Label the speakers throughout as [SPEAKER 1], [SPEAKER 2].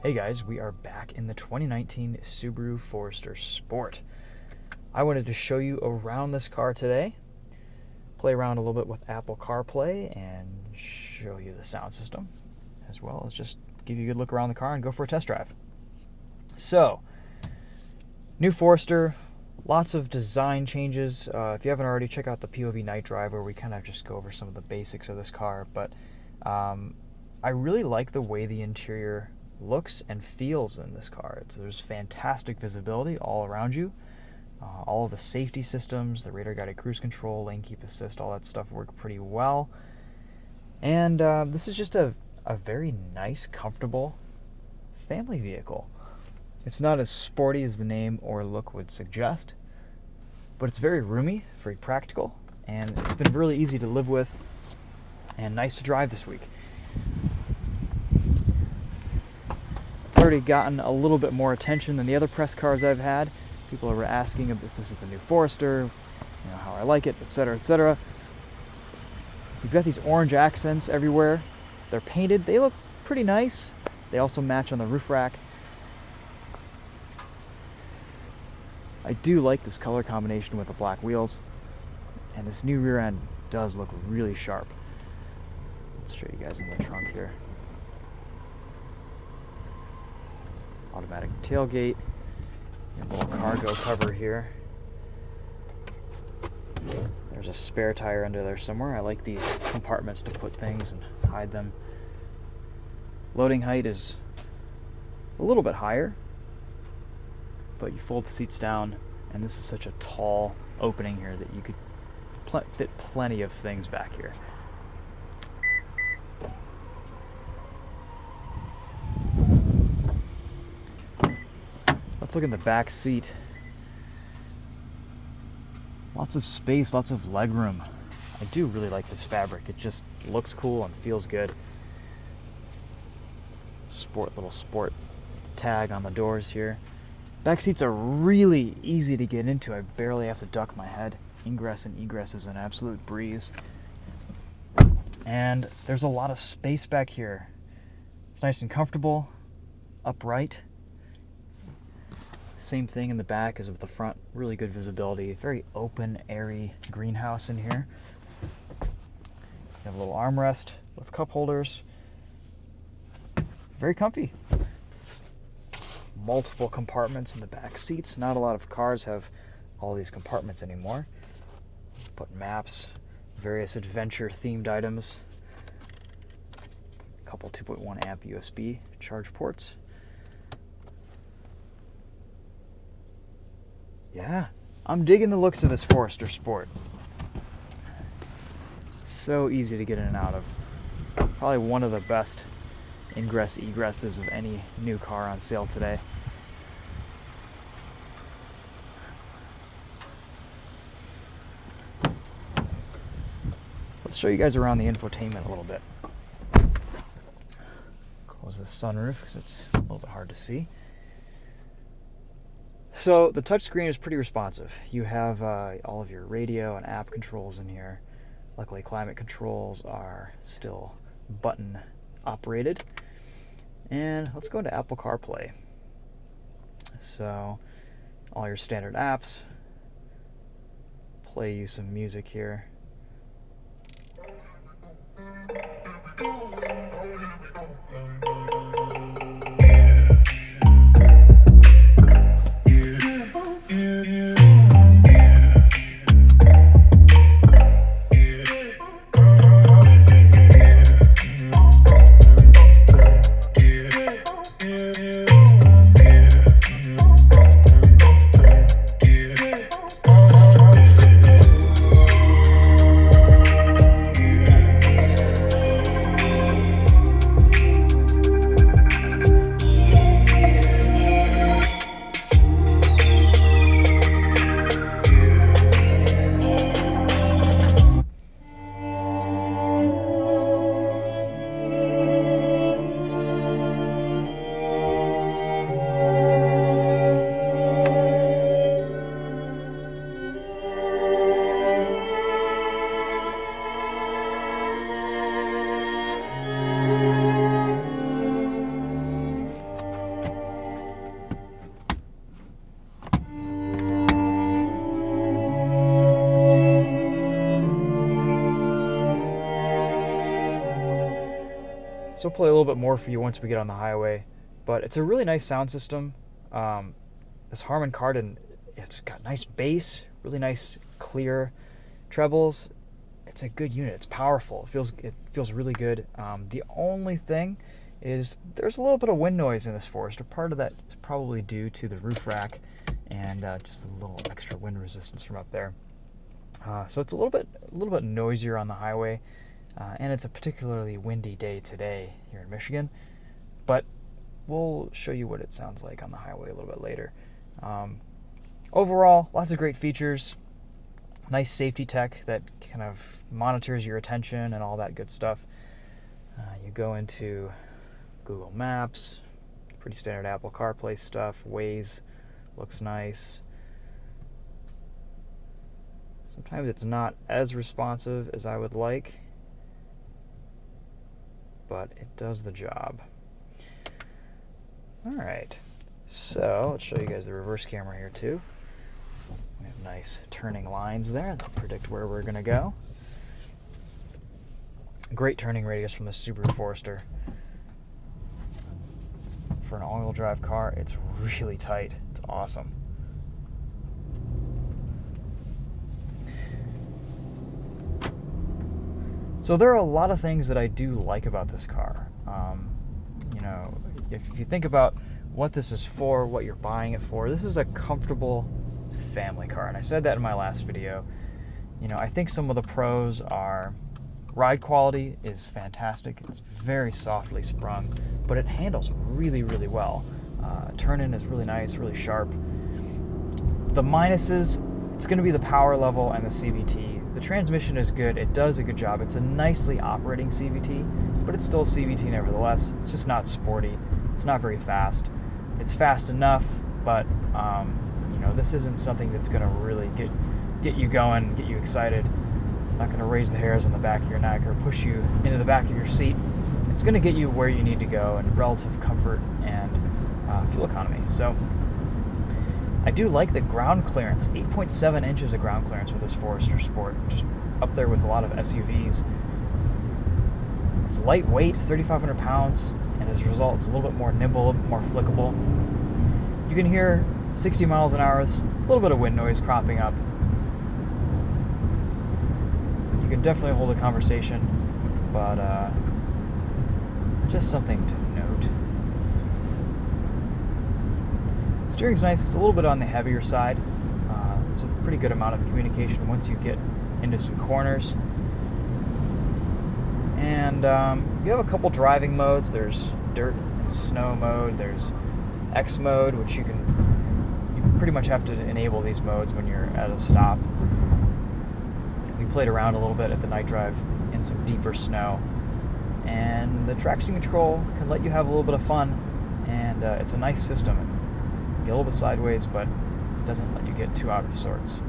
[SPEAKER 1] Hey guys, we are back in the 2019 Subaru Forester Sport. I wanted to show you around this car today, play around a little bit with Apple CarPlay, and show you the sound system, as well as just give you a good look around the car and go for a test drive. So, new Forester, lots of design changes. If you haven't already, check out the POV night drive where we kind of just go over some of the basics of this car, but I really like the way the interior looks and feels in this car. There's fantastic visibility all around you. All of the safety systems, the radar guided cruise control, lane keep assist, all that stuff work pretty well. And this is just a very nice, comfortable family vehicle. It's not as sporty as the name or look would suggest, but it's very roomy, very practical, and it's been really easy to live with and nice to drive this week. It's already gotten a little bit more attention than the other press cars I've had. People are asking if this is the new Forester, how I like it, etc., etc. We've got these orange accents everywhere. They're painted. They look pretty nice. They also match on the roof rack. I do like this color combination with the black wheels, and this new rear end does look really sharp. Let's show you guys in the trunk here. Automatic tailgate, a little cargo cover here. There's a spare tire under there somewhere. I like these compartments to put things and hide them. Loading height is a little bit higher, but you fold the seats down, and this is such a tall opening here that you could fit plenty of things back here. Let's look in the back seat. Lots of space, lots of legroom. I do really like this fabric. It just looks cool and feels good. Little sport tag on the doors here. Back seats are really easy to get into. I barely have to duck my head. Ingress and egress is an absolute breeze. And there's a lot of space back here. It's nice and comfortable, upright. Same thing in the back as with the front. Really good visibility. Very open, airy greenhouse in here. You have a little armrest with cup holders. Very comfy. Multiple compartments in the back seats. Not a lot of cars have all these compartments anymore. Put maps, various adventure themed items. A couple 2.1 amp USB charge ports. Yeah, I'm digging the looks of this Forester Sport. So easy to get in and out of. Probably one of the best ingress egresses of any new car on sale today. Let's show you guys around the infotainment a little bit. Close the sunroof because it's a little bit hard to see. So the touchscreen is pretty responsive. You have all of your radio and app controls in here. Luckily, climate controls are still button operated. And let's go into Apple CarPlay. So all your standard apps. Play you some music here. This will play a little bit more for you once we get on the highway, but it's a really nice sound system. This Harman Kardon, it's got nice bass, really nice clear trebles. It's a good unit. It's powerful. It feels really good. The only thing is there's a little bit of wind noise in this Forester. Part of that is probably due to the roof rack and just a little extra wind resistance from up there. So it's a little bit noisier on the highway, and it's a particularly windy day today here in Michigan. But we'll show you what it sounds like on the highway a little bit later. Overall, lots of great features. Nice safety tech that kind of monitors your attention and all that good stuff. You go into Google Maps, pretty standard Apple CarPlay stuff. Waze looks nice. Sometimes it's not as responsive as I would like, but it does the job. All right, so let's show you guys the reverse camera here too. We have nice turning lines there that predict where we're going to go. Great turning radius from the Subaru Forester. For an all-wheel drive car, it's really tight. It's awesome. So there are a lot of things that I do like about this car. You know, if you think about what this is for, what you're buying it for, this is a comfortable family car. And I said that in my last video. You know, I think some of the pros are ride quality is fantastic. It's very softly sprung, but it handles really, really well. Turn-in is really nice, really sharp. The minuses, it's going to be the power level and the CVT. The transmission is good. It does a good job. It's a nicely operating CVT, but it's still a CVT nevertheless. It's just not sporty. It's not very fast. It's fast enough, but you know, this isn't something that's going to really get you going, get you excited. It's not going to raise the hairs on the back of your neck or push you into the back of your seat. It's going to get you where you need to go in relative comfort and fuel economy. So I do like the ground clearance, 8.7 inches of ground clearance with this Forester Sport, just up there with a lot of SUVs. It's lightweight, 3,500 pounds, and as a result, it's a little bit more nimble, a little bit more flickable. You can hear 60 miles an hour, a little bit of wind noise cropping up. You can definitely hold a conversation, but just something to note. Steering's nice. It's a little bit on the heavier side. It's a pretty good amount of communication once you get into some corners. And you have a couple driving modes. There's dirt and snow mode. There's X mode, which you pretty much have to enable these modes when you're at a stop. We played around a little bit at the night drive in some deeper snow. And the traction control can let you have a little bit of fun, and it's a nice system. You get a little bit sideways, but it doesn't let you get too out of sorts.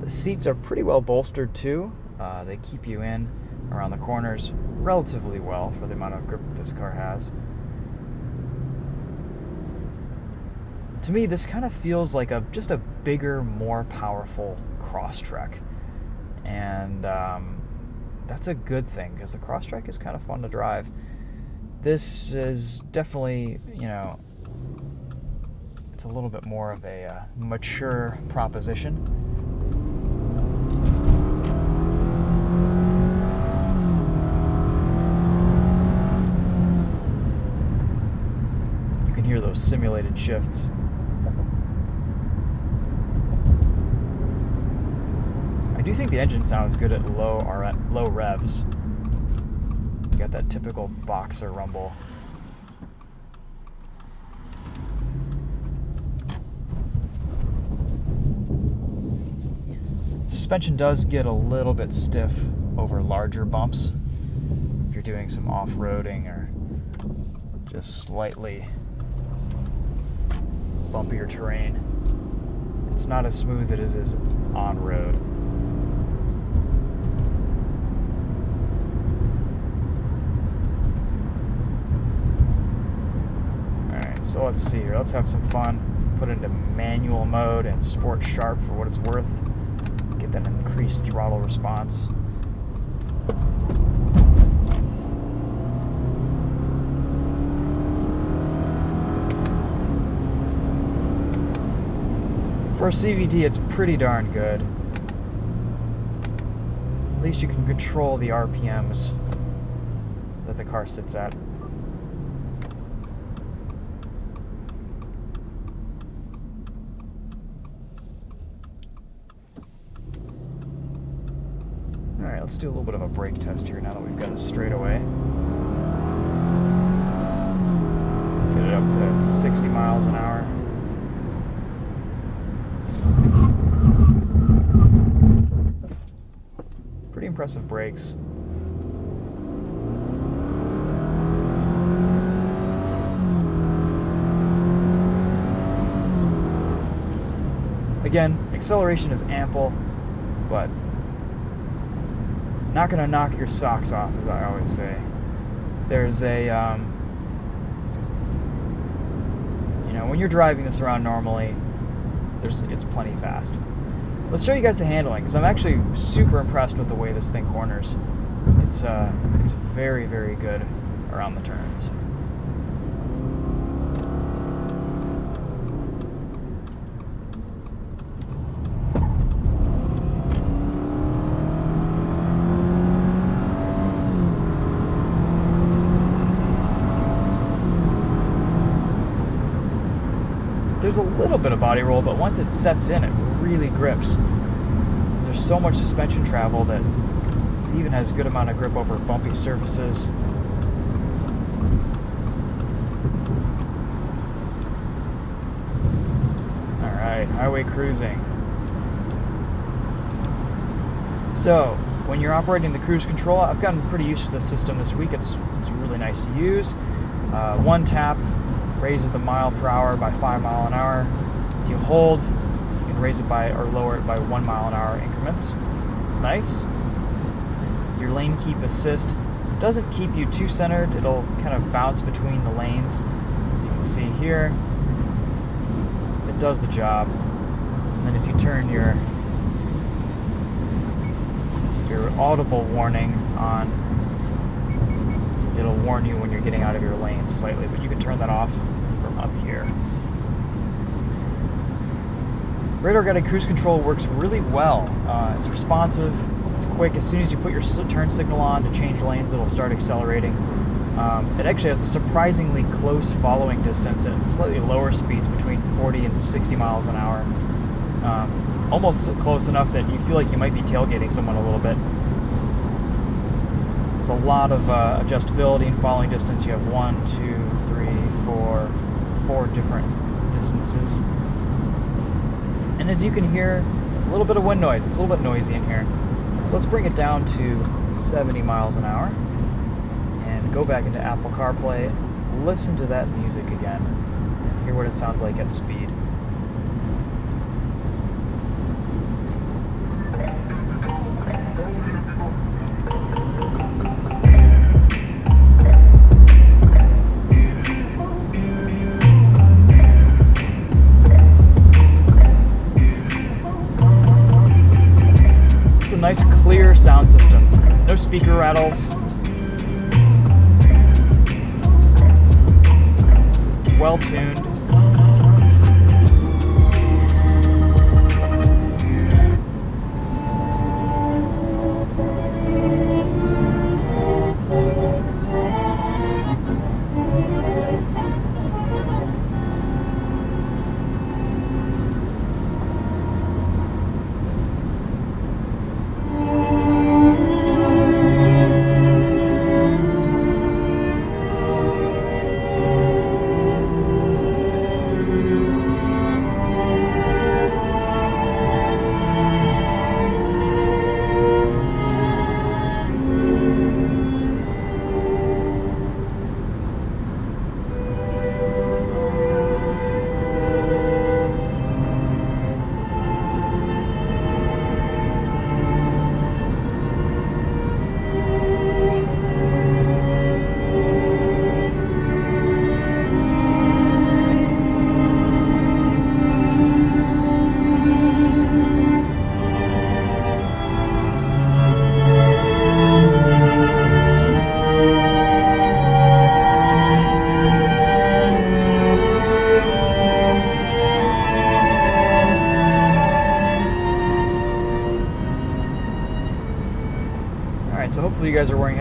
[SPEAKER 1] The seats are pretty well bolstered too. They keep you in around the corners relatively well for the amount of grip this car has. To me, this kind of feels like just a bigger, more powerful Crosstrek. And that's a good thing, because the Crosstrek is kind of fun to drive. This is definitely, you know, it's a little bit more of a mature proposition. You can hear those simulated shifts. I do think the engine sounds good at low revs. You got that typical boxer rumble. Suspension does get a little bit stiff over larger bumps if you're doing some off-roading or just slightly bumpier terrain. It's not as smooth as it is on-road. Alright. So let's see here. Let's have some fun. Put it into manual mode and sport sharp for what it's worth. Get that increased throttle response. For a CVT, it's pretty darn good. At least you can control the RPMs that the car sits at. Alright, let's do a little bit of a brake test here now that we've got a straightaway. Get it up to 60 miles an hour. Pretty impressive brakes. Again, acceleration is ample, but not going to knock your socks off, as I always say. There's a, when you're driving this around normally, it's plenty fast. Let's show you guys the handling, because I'm actually super impressed with the way this thing corners. It's very, very good around the turns. There's a little bit of body roll, but once it sets in, it really grips. There's so much suspension travel that it even has a good amount of grip over bumpy surfaces. Alright, highway cruising. So, when you're operating the cruise control, I've gotten pretty used to this system this week. It's really nice to use. One tap raises the mile per hour by 5 mile an hour. If you hold, you can raise it by or lower it by 1 mile an hour increments. It's nice. Your lane keep assist doesn't keep you too centered. It'll kind of bounce between the lanes. As you can see here, it does the job. And then if you turn your audible warning on, it'll warn you when you're getting out of your lane slightly, but you can turn that off from up here. Radar-guided cruise control works really well. It's responsive, it's quick. As soon as you put your turn signal on to change lanes, it'll start accelerating. It actually has a surprisingly close following distance at slightly lower speeds, between 40 and 60 miles an hour. Almost close enough that you feel like you might be tailgating someone a little bit. There's a lot of adjustability in following distance. You have 1, 2, 3, 4 different distances. And as you can hear, a little bit of wind noise. It's a little bit noisy in here. So let's bring it down to 70 miles an hour and go back into Apple CarPlay, listen to that music again, and hear what it sounds like at speed. Nice clear sound system. No speaker rattles. Well tuned.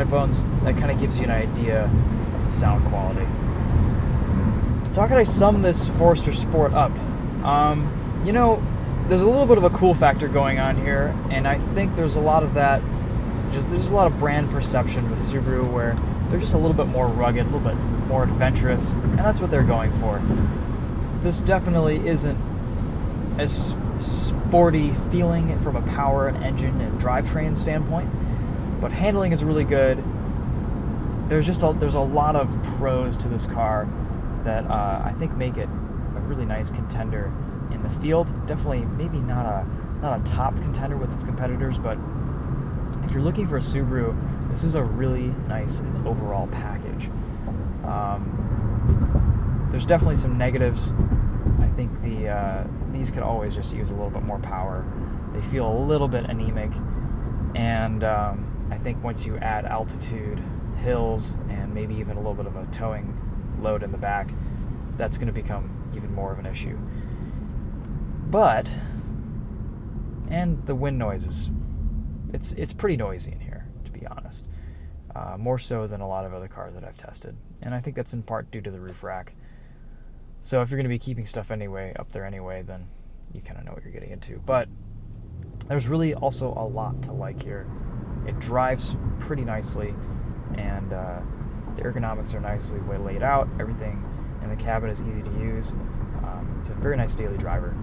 [SPEAKER 1] headphones, that kind of gives you an idea of the sound quality. So how can I sum this Forester Sport up? You know, there's a little bit of a cool factor going on here, and I think there's a lot of that, there's a lot of brand perception with Subaru where they're just a little bit more rugged, a little bit more adventurous, and that's what they're going for. This definitely isn't as sporty feeling from a power and engine and drivetrain standpoint, but handling is really good. There's a lot of pros to this car that I think make it a really nice contender in the field. Definitely, maybe not a top contender with its competitors, but if you're looking for a Subaru, this is a really nice overall package. There's definitely some negatives. I think these could always just use a little bit more power. They feel a little bit anemic, and I think once you add altitude, hills, and maybe even a little bit of a towing load in the back, that's going to become even more of an issue. And the wind noise it's pretty noisy in here, to be honest. More so than a lot of other cars that I've tested. And I think that's in part due to the roof rack. So if you're going to be keeping stuff up there anyway, then you kind of know what you're getting into. But there's really also a lot to like here. It drives pretty nicely, and the ergonomics are nicely laid out. Everything in the cabin is easy to use. It's a very nice daily driver.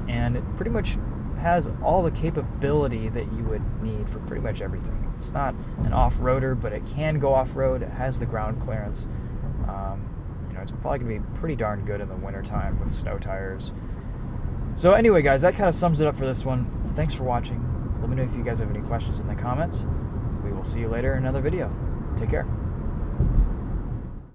[SPEAKER 1] And it pretty much has all the capability that you would need for pretty much everything. It's not an off-roader, but it can go off-road. It has the ground clearance. It's probably going to be pretty darn good in the wintertime with snow tires. So anyway, guys, that kind of sums it up for this one. Thanks for watching. Let me know if you guys have any questions in the comments. We will see you later in another video. Take care.